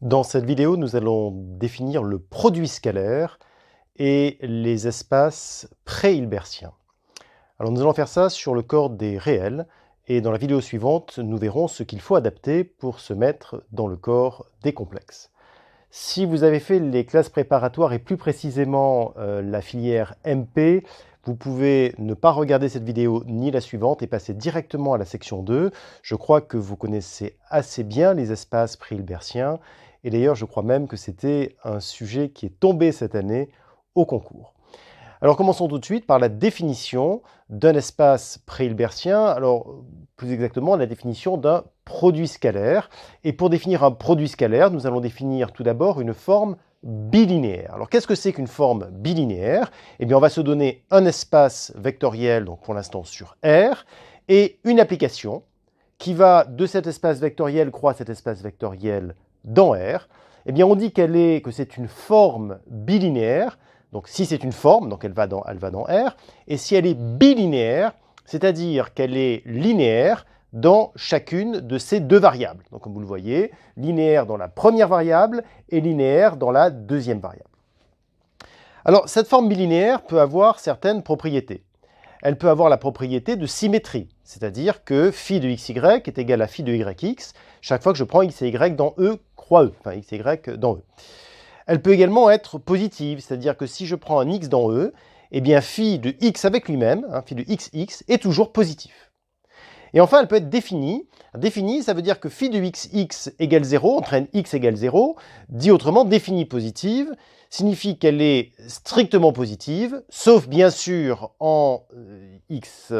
Dans cette vidéo, nous allons définir le produit scalaire et les espaces pré-hilbertiens. Alors nous allons faire ça sur le corps des réels et dans la vidéo suivante, nous verrons ce qu'il faut adapter pour se mettre dans le corps des complexes. Si vous avez fait les classes préparatoires et plus précisément la filière MP, vous pouvez ne pas regarder cette vidéo ni la suivante et passer directement à la section 2. Je crois que vous connaissez assez bien les espaces pré-hilbertiens et d'ailleurs je crois même que c'était un sujet qui est tombé cette année au concours. Alors commençons tout de suite par la définition d'un espace pré-hilbertien, alors plus exactement la définition d'un produit scalaire. Et pour définir un produit scalaire, nous allons définir tout d'abord une forme bilinéaire. Alors qu'est-ce que c'est qu'une forme bilinéaire? Eh bien on va se donner un espace vectoriel, donc pour l'instant sur R, et une application qui va de cet espace vectoriel croître cet espace vectoriel dans R. Eh bien on dit que c'est une forme bilinéaire. Donc si c'est une forme, donc elle va dans R, et si elle est bilinéaire, c'est-à-dire qu'elle est linéaire dans chacune de ces deux variables. Donc comme vous le voyez, linéaire dans la première variable et linéaire dans la deuxième variable. Alors cette forme bilinéaire peut avoir certaines propriétés. Elle peut avoir la propriété de symétrie, c'est-à-dire que phi de xy est égal à phi de yx chaque fois que je prends x et y dans E croix E, enfin x et y dans E. Elle peut également être positive, c'est-à-dire que si je prends un x dans E, eh bien phi de x avec lui-même, phi de xx, est toujours positif. Et enfin, elle peut être définie. Définie, ça veut dire que phi de xx égale 0, entraîne x égale 0, dit autrement, définie positive, signifie qu'elle est strictement positive, sauf bien sûr en x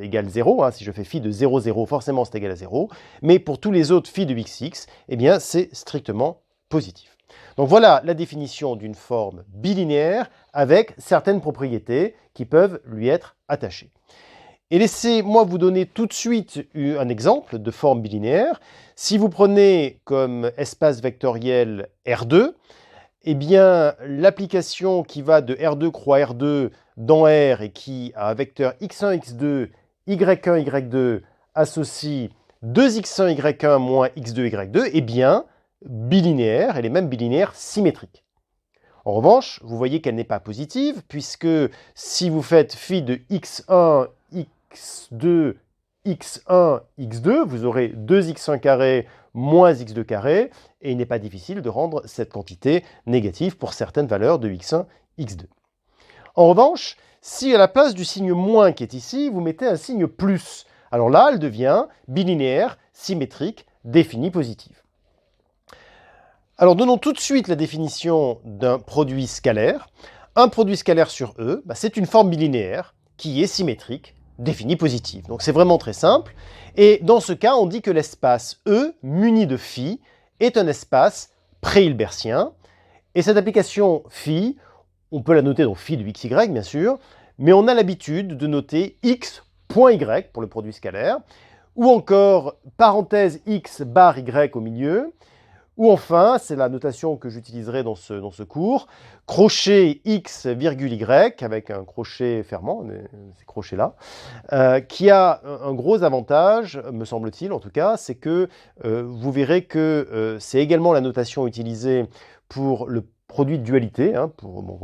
égale 0, si je fais phi de 0, 0, forcément c'est égal à 0, mais pour tous les autres phi de xx, eh bien c'est strictement positif. Donc voilà la définition d'une forme bilinéaire avec certaines propriétés qui peuvent lui être attachées. Et laissez-moi vous donner tout de suite un exemple de forme bilinéaire. Si vous prenez comme espace vectoriel R2, eh bien l'application qui va de R2 croix R2 dans R et qui a un vecteur x1, x2, y1, y2 associe 2x1, y1 moins x2, y2, eh bien bilinéaire, elle est même bilinéaire symétrique. En revanche, vous voyez qu'elle n'est pas positive, puisque si vous faites phi de x1, x2, x1, x2, vous aurez 2x1 carré moins x2 carré, et il n'est pas difficile de rendre cette quantité négative pour certaines valeurs de x1, x2. En revanche, si à la place du signe moins qui est ici, vous mettez un signe plus, alors là, elle devient bilinéaire, symétrique, définie positive. Alors donnons tout de suite la définition d'un produit scalaire. Un produit scalaire sur E, c'est une forme bilinéaire qui est symétrique, définie positive. Donc c'est vraiment très simple. Et dans ce cas, on dit que l'espace E, muni de phi, est un espace pré-hilbertien. Et cette application phi, on peut la noter dans phi de xy, bien sûr, mais on a l'habitude de noter x.y pour le produit scalaire, ou encore parenthèse x bar y au milieu, ou enfin, c'est la notation que j'utiliserai dans ce cours, crochet x virgule y, avec un crochet fermant, ces crochets-là, qui a un gros avantage, me semble-t-il en tout cas, c'est que vous verrez que c'est également la notation utilisée pour le produit de dualité, qu'on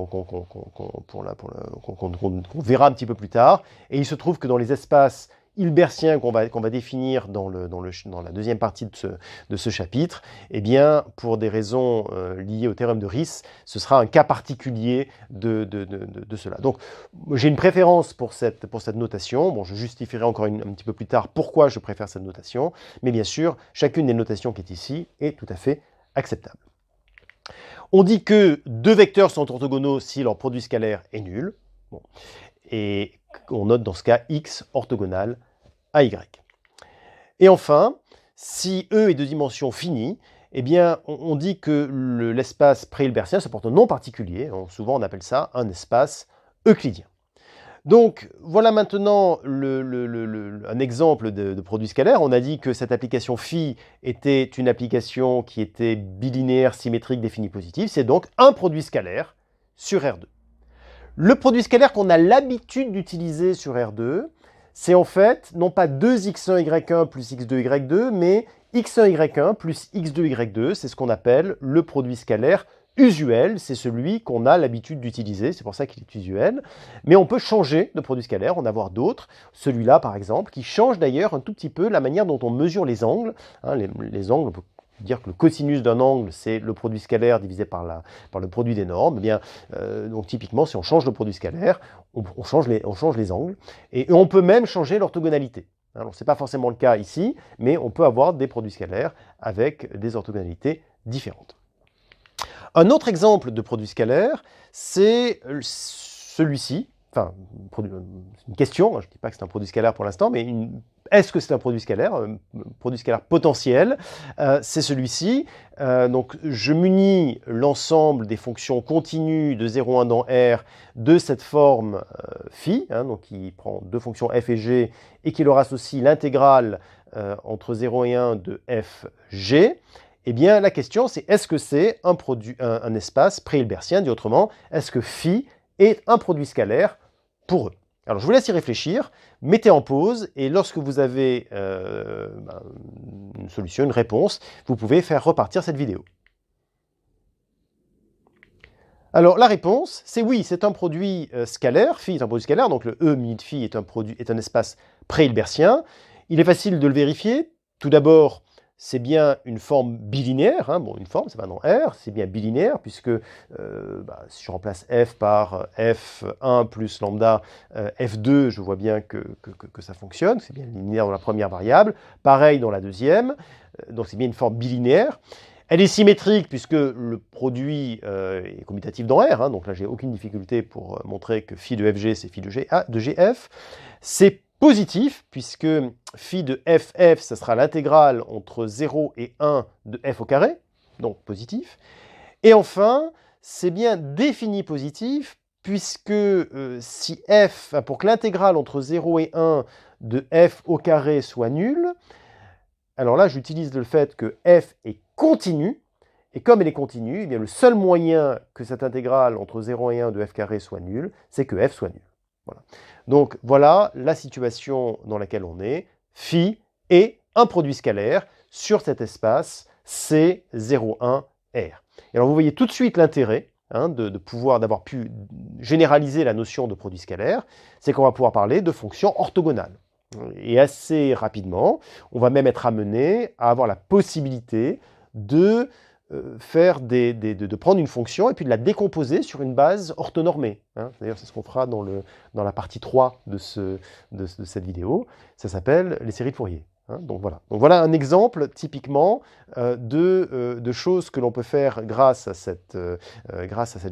verra un petit peu plus tard. Et il se trouve que dans les espaces hilbertien qu'on va définir dans la deuxième partie de ce chapitre, eh bien, pour des raisons liées au théorème de Riesz, ce sera un cas particulier de cela. Donc, j'ai une préférence pour cette notation. Bon, je justifierai encore un petit peu plus tard pourquoi je préfère cette notation, mais bien sûr, chacune des notations qui est ici est tout à fait acceptable. On dit que deux vecteurs sont orthogonaux si leur produit scalaire est nul. Bon. Et on note dans ce cas x orthogonal à y. Et enfin, si E est de dimension finie, eh bien, on dit que l'espace pré-hilbertien se porte un nom particulier. Souvent, on appelle ça un espace euclidien. Donc, voilà maintenant un exemple de produit scalaire. On a dit que cette application phi était une application qui était bilinéaire, symétrique, définie positive. C'est donc un produit scalaire sur R2. Le produit scalaire qu'on a l'habitude d'utiliser sur R2, c'est en fait non pas 2x1, y1 plus x2, y2, mais x1, y1 plus x2, y2. C'est ce qu'on appelle le produit scalaire usuel. C'est celui qu'on a l'habitude d'utiliser, c'est pour ça qu'il est usuel. Mais on peut changer de produit scalaire, en avoir d'autres. Celui-là, par exemple, qui change d'ailleurs un tout petit peu la manière dont on mesure les angles. Hein, les angles, on peut dire que le cosinus d'un angle, c'est le produit scalaire divisé par le produit des normes. Eh bien, donc typiquement, si on change le produit scalaire, on change les angles. Et on peut même changer l'orthogonalité. Alors, ce n'est pas forcément le cas ici, mais on peut avoir des produits scalaires avec des orthogonalités différentes. Un autre exemple de produit scalaire, c'est celui-ci. Enfin, une question, je ne dis pas que c'est un produit scalaire pour l'instant, mais est-ce que c'est un produit scalaire potentiel? C'est celui-ci. Donc, je munis l'ensemble des fonctions continues de 0,1 dans R de cette forme phi, hein, donc qui prend deux fonctions f et g, et qui leur associe l'intégrale entre 0 et 1 de fg. Eh bien, la question, c'est est-ce que c'est un espace pré-hilbertien? Dit autrement, est-ce que phi est un produit scalaire pour eux? Alors, je vous laisse y réfléchir, mettez en pause, et lorsque vous avez une solution, une réponse, vous pouvez faire repartir cette vidéo. Alors, la réponse, c'est oui, c'est un produit scalaire, phi est un produit scalaire, donc le E muni de phi est un espace pré-hilbertien. Il est facile de le vérifier. Tout d'abord, c'est bien une forme bilinéaire, hein. Bon, une forme, c'est pas dans R, c'est bien bilinéaire, puisque si je remplace f par f1 plus lambda f2, je vois bien que ça fonctionne, c'est bien linéaire dans la première variable, pareil dans la deuxième, donc c'est bien une forme bilinéaire. Elle est symétrique, puisque le produit est commutatif dans R, hein, donc là j'ai aucune difficulté pour montrer que phi de fg c'est phi de gf. C'est positif, puisque phi de ff, ça sera l'intégrale entre 0 et 1 de f au carré, donc positif. Et enfin, c'est bien défini positif, puisque si f, pour que l'intégrale entre 0 et 1 de f au carré soit nulle, alors là, j'utilise le fait que f est continue, et comme elle est continue, eh bien, le seul moyen que cette intégrale entre 0 et 1 de f carré soit nulle, c'est que f soit nul. Voilà. Donc voilà la situation dans laquelle on est. Phi est un produit scalaire sur cet espace C01R. Et alors vous voyez tout de suite l'intérêt d'avoir pu généraliser la notion de produit scalaire, c'est qu'on va pouvoir parler de fonctions orthogonales. Et assez rapidement, on va même être amené à avoir la possibilité de prendre une fonction et puis de la décomposer sur une base orthonormée. Hein. D'ailleurs, c'est ce qu'on fera dans la partie 3 de cette vidéo. Ça s'appelle les séries de Fourier. Hein. Donc voilà un exemple typiquement de choses que l'on peut faire grâce à cette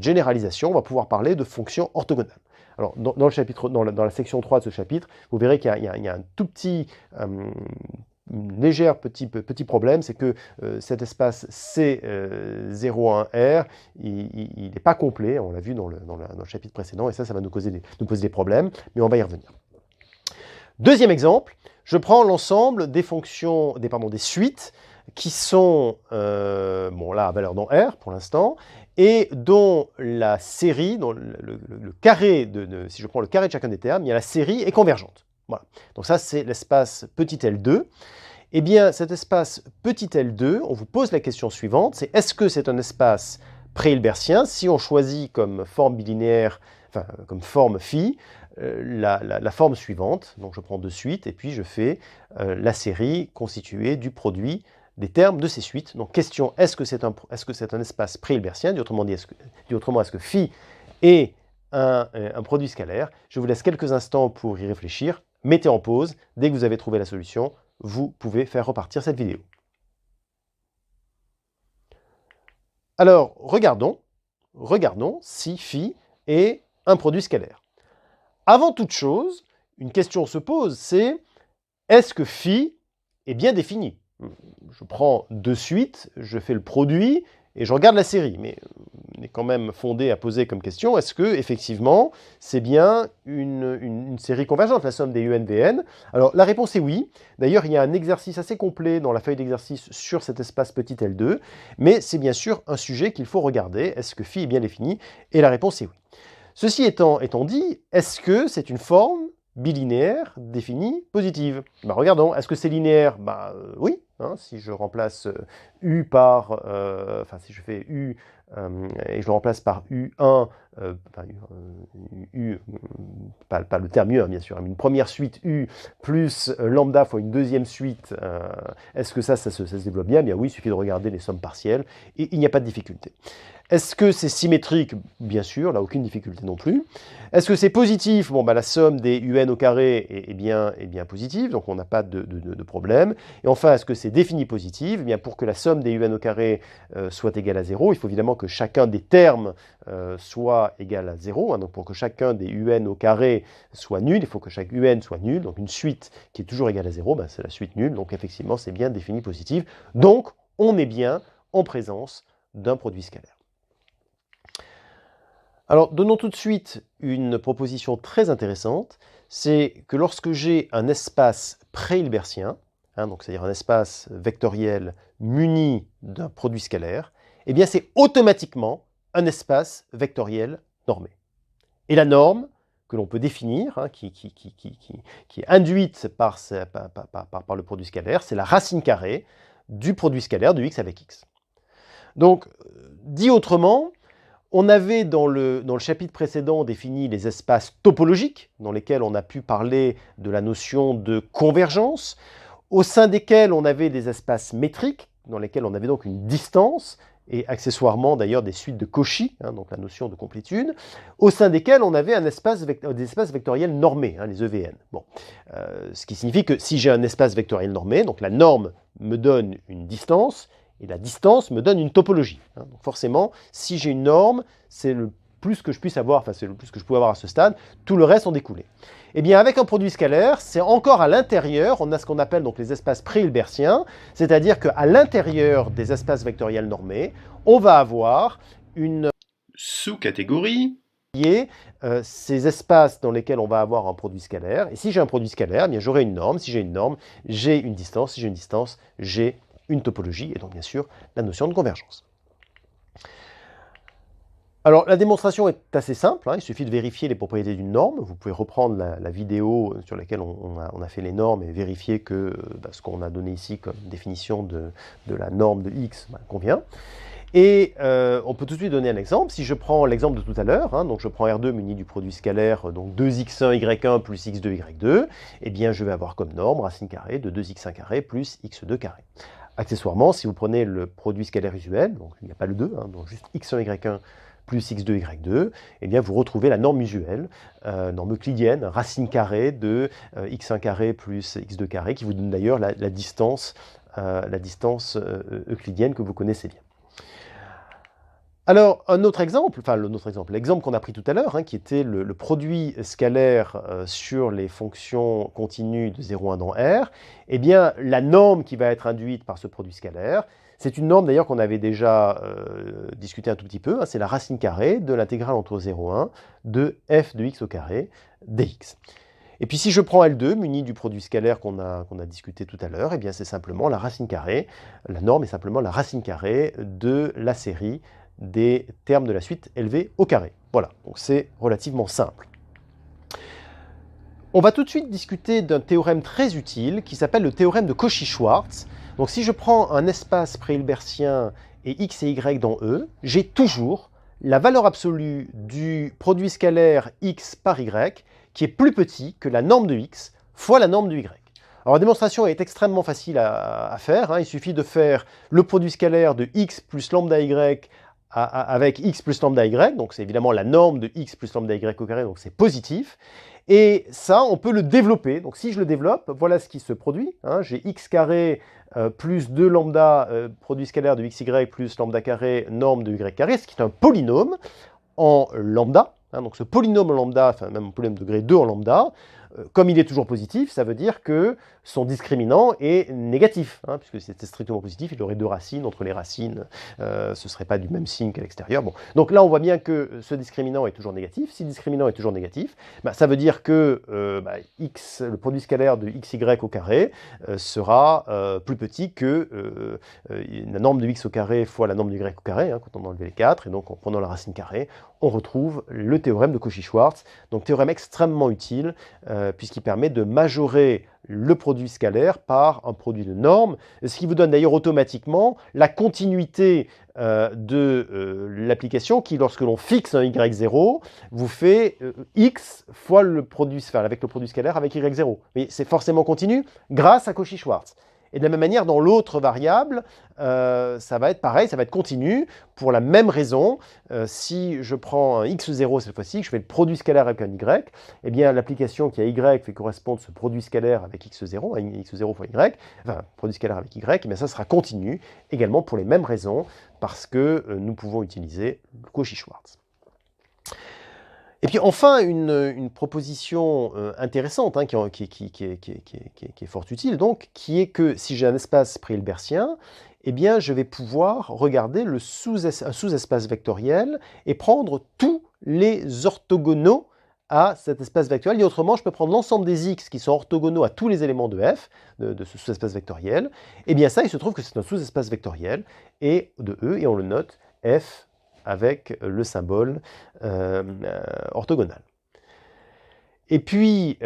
généralisation. On va pouvoir parler de fonctions orthogonales. Alors, dans la section 3 de ce chapitre, vous verrez qu'il y a un tout petit, léger petit problème, c'est que cet espace C01R, il n'est pas complet, on l'a vu dans le chapitre précédent, et ça va nous poser des problèmes, mais on va y revenir. Deuxième exemple, je prends l'ensemble des fonctions, des suites qui sont, là, à valeur dans R pour l'instant, et dont la série, dont le carré, si je prends le carré de chacun des termes, il y a la série est convergente. Voilà. Donc ça, c'est l'espace petit L2. Eh bien, cet espace petit L2, on vous pose la question suivante, c'est est-ce que c'est un espace pré-hilbertien si on choisit comme forme bilinéaire, enfin, comme forme phi, la forme suivante, donc je prends deux suites, et puis je fais la série constituée du produit des termes de ces suites. Donc question, est-ce que c'est un espace pré-hilbertien? Dit autrement, est-ce que phi est un produit scalaire? Je vous laisse quelques instants pour y réfléchir. Mettez en pause. Dès que vous avez trouvé la solution, vous pouvez faire repartir cette vidéo. Alors, regardons si phi est un produit scalaire. Avant toute chose, une question se pose, c'est est-ce que phi est bien défini? Je prends deux suites, je fais le produit et je regarde la série. Mais on est quand même fondé à poser comme question, est-ce que effectivement c'est bien une série convergente, la somme des UNVN? Alors la réponse est oui. D'ailleurs, il y a un exercice assez complet dans la feuille d'exercice sur cet espace petit L2, mais c'est bien sûr un sujet qu'il faut regarder. Est-ce que phi est bien défini? Et la réponse est oui. Ceci étant dit, est-ce que c'est une forme bilinéaire définie positive. Regardons, est-ce que c'est linéaire? Oui, hein, si je remplace U par, enfin si je fais U et je le remplace par U1, pas le terme U1 bien sûr, mais une première suite U plus lambda fois une deuxième suite, est-ce que ça se développe bien? Bien oui, il suffit de regarder les sommes partielles et il n'y a pas de difficulté. Est-ce que c'est symétrique? Bien sûr, là, aucune difficulté non plus. Est-ce que c'est positif? La somme des UN au carré est bien positive, donc on n'a pas de problème. Et enfin, est-ce que c'est défini positif? Pour que la somme des UN au carré soit égale à 0, il faut évidemment que chacun des termes soit égal à 0. Hein, donc pour que chacun des UN au carré soit nul, il faut que chaque UN soit nul. Donc une suite qui est toujours égale à 0, c'est la suite nulle. Donc effectivement, c'est bien défini positif. Donc on est bien en présence d'un produit scalaire. Alors, donnons tout de suite une proposition très intéressante, c'est que lorsque j'ai un espace pré-hilbertien, donc c'est-à-dire un espace vectoriel muni d'un produit scalaire, eh bien c'est automatiquement un espace vectoriel normé. Et la norme que l'on peut définir, qui est induite par le produit scalaire, c'est la racine carrée du produit scalaire de x avec x. Donc, dit autrement, on avait dans le chapitre précédent défini les espaces topologiques, dans lesquels on a pu parler de la notion de convergence, au sein desquels on avait des espaces métriques, dans lesquels on avait donc une distance, et accessoirement d'ailleurs des suites de Cauchy, donc la notion de complétude, au sein desquels on avait des espaces vectoriels normés, les EVN. Ce qui signifie que si j'ai un espace vectoriel normé, donc la norme me donne une distance, et la distance me donne une topologie. Donc forcément, si j'ai une norme, c'est le plus que je puisse avoir, enfin c'est le plus que je peux avoir à ce stade, tout le reste en découlé. Eh bien avec un produit scalaire, c'est encore à l'intérieur, on a ce qu'on appelle donc les espaces pré-hilbertiens, c'est-à-dire qu'à l'intérieur des espaces vectoriels normés, on va avoir une sous-catégorie qui est ces espaces dans lesquels on va avoir un produit scalaire. Et si j'ai un produit scalaire, eh bien j'aurai une norme. Si j'ai une norme, j'ai une distance. Si j'ai une distance, j'ai une topologie, et donc bien sûr la notion de convergence. Alors la démonstration est assez simple, il suffit de vérifier les propriétés d'une norme. Vous pouvez reprendre la vidéo sur laquelle on a fait les normes et vérifier que ce qu'on a donné ici comme définition de la norme de x convient. Et on peut tout de suite donner un exemple. Si je prends l'exemple de tout à l'heure, donc je prends R2 muni du produit scalaire, donc 2x1 y1 plus x2 y2, eh bien je vais avoir comme norme racine carrée de 2x1 carré plus x2 carré. Accessoirement, si vous prenez le produit scalaire usuel, donc il n'y a pas le 2, donc juste x1 y1 plus x2 y2, eh bien vous retrouvez la norme usuelle, norme euclidienne, racine carrée de x1 carré plus x2 carré, qui vous donne d'ailleurs la distance euclidienne que vous connaissez bien. Alors, l'exemple qu'on a pris tout à l'heure, qui était le produit scalaire sur les fonctions continues de 0, 1 dans R, eh bien, la norme qui va être induite par ce produit scalaire, c'est une norme d'ailleurs qu'on avait déjà discuté un tout petit peu, c'est la racine carrée de l'intégrale entre 0 et 1 de f de x au carré dx. Et puis si je prends L2, muni du produit scalaire qu'on a discuté tout à l'heure, eh bien c'est simplement la racine carrée, la norme est simplement la racine carrée de la série des termes de la suite LV au carré. Voilà, donc c'est relativement simple. On va tout de suite discuter d'un théorème très utile qui s'appelle le théorème de Cauchy-Schwarz. Donc si je prends un espace pré-hilbertien et x et y dans E, j'ai toujours la valeur absolue du produit scalaire x par y qui est plus petit que la norme de x fois la norme de y. Alors la démonstration est extrêmement facile à faire, il suffit de faire le produit scalaire de x plus lambda y avec x plus lambda y, donc c'est évidemment la norme de x plus lambda y au carré, donc c'est positif. Et ça, on peut le développer. Donc si je le développe, voilà ce qui se produit. J'ai x carré plus 2 lambda, produit scalaire de xy plus lambda carré, norme de y carré, ce qui est un polynôme en lambda. Donc ce polynôme en lambda, enfin même un polynôme degré 2 en lambda, comme il est toujours positif, ça veut dire que son discriminant est négatif, puisque si c'était strictement positif, il aurait deux racines, entre les racines, ce ne serait pas du même signe qu'à l'extérieur. Bon. Donc là, on voit bien que ce discriminant est toujours négatif. Si le discriminant est toujours négatif, ça veut dire que le produit scalaire de xy au carré sera plus petit que la norme de x au carré fois la norme de y au carré, quand on a enlevé les 4, et donc en prenant la racine carrée, on retrouve le théorème de Cauchy-Schwarz. Donc théorème extrêmement utile puisqu'il permet de majorer le produit scalaire par un produit de normes, ce qui vous donne d'ailleurs automatiquement la continuité de l'application qui, lorsque l'on fixe un y0, vous fait x fois le produit, enfin, avec le produit scalaire avec y0. Mais c'est forcément continu grâce à Cauchy-Schwarz. Et de la même manière, dans l'autre variable, ça va être pareil, ça va être continu, pour la même raison. Si je prends un x0 cette fois-ci, que je fais le produit scalaire avec un y, eh bien l'application qui a y fait correspondre ce produit scalaire avec x0, x0 fois y, enfin, produit scalaire avec y, eh bien ça sera continu, également pour les mêmes raisons, parce que nous pouvons utiliser Cauchy-Schwarz. Et puis enfin, une proposition intéressante, hein, qui est fort utile, donc, qui est que si j'ai un espace pré-hilbertien, eh bien, je vais pouvoir regarder un sous-espace vectoriel et prendre tous les orthogonaux à cet espace vectoriel. Et autrement, je peux prendre l'ensemble des x qui sont orthogonaux à tous les éléments de f, de ce sous-espace vectoriel. Et bien ça, il se trouve que c'est un sous-espace vectoriel et de E, et on le note f avec le symbole orthogonal. Et puis,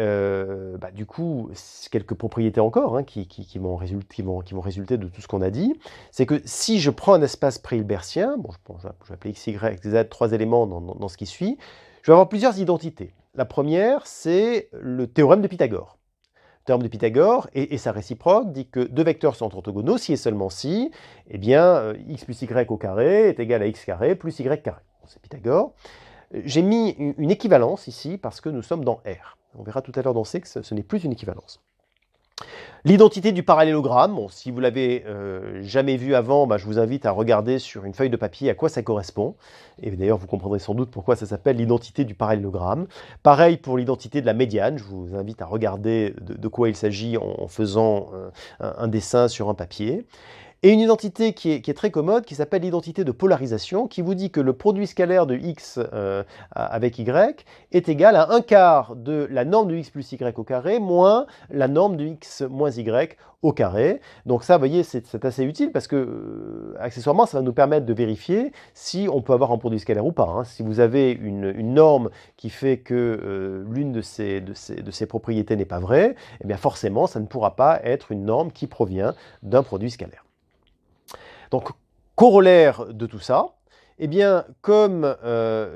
du coup, quelques propriétés encore hein, qui vont résulter de tout ce qu'on a dit, c'est que si je prends un espace pré-hilbertien, bon, je vais appeler x, y, z, trois éléments dans ce qui suit, je vais avoir plusieurs identités. La première, c'est le théorème de Pythagore. Le théorème de Pythagore et sa réciproque dit que deux vecteurs sont orthogonaux si et seulement si, eh bien, x plus y au carré est égal à x carré plus y carré. Bon, c'est Pythagore. J'ai mis une équivalence ici parce que nous sommes dans R. On verra tout à l'heure dans C que ce n'est plus une équivalence. L'identité du parallélogramme, bon, si vous ne l'avez jamais vu avant, je vous invite à regarder sur une feuille de papier à quoi ça correspond. Et d'ailleurs, vous comprendrez sans doute pourquoi ça s'appelle l'identité du parallélogramme. Pareil pour l'identité de la médiane, je vous invite à regarder de quoi il s'agit en faisant un dessin sur un papier. Et une identité qui est très commode, qui s'appelle l'identité de polarisation, qui vous dit que le produit scalaire de x avec y est égal à 1/4 de la norme de x plus y au carré moins la norme de x moins y au carré. Donc ça, vous voyez, c'est assez utile parce que, accessoirement, ça va nous permettre de vérifier si on peut avoir un produit scalaire ou pas. Hein. Si vous avez une norme qui fait que l'une de ces propriétés n'est pas vraie, eh bien forcément, ça ne pourra pas être une norme qui provient d'un produit scalaire. Donc, corollaire de tout ça, eh bien, comme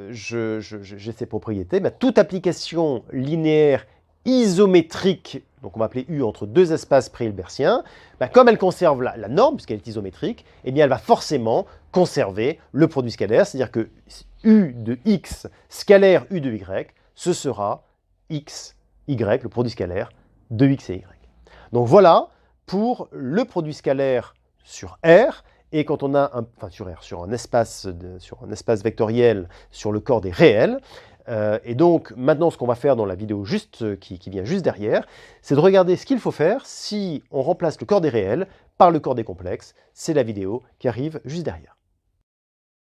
j'ai ces propriétés, toute application linéaire isométrique, donc on va appeler U entre deux espaces pré-hilbertiens, comme elle conserve la norme, puisqu'elle est isométrique, eh bien, elle va forcément conserver le produit scalaire, c'est-à-dire que U de x scalaire U de y, ce sera x, y, le produit scalaire de x et y. Donc voilà pour le produit scalaire sur R. Et quand on a sur un espace vectoriel sur le corps des réels, et donc maintenant ce qu'on va faire dans la vidéo qui vient juste derrière, c'est de regarder ce qu'il faut faire si on remplace le corps des réels par le corps des complexes. C'est la vidéo qui arrive juste derrière.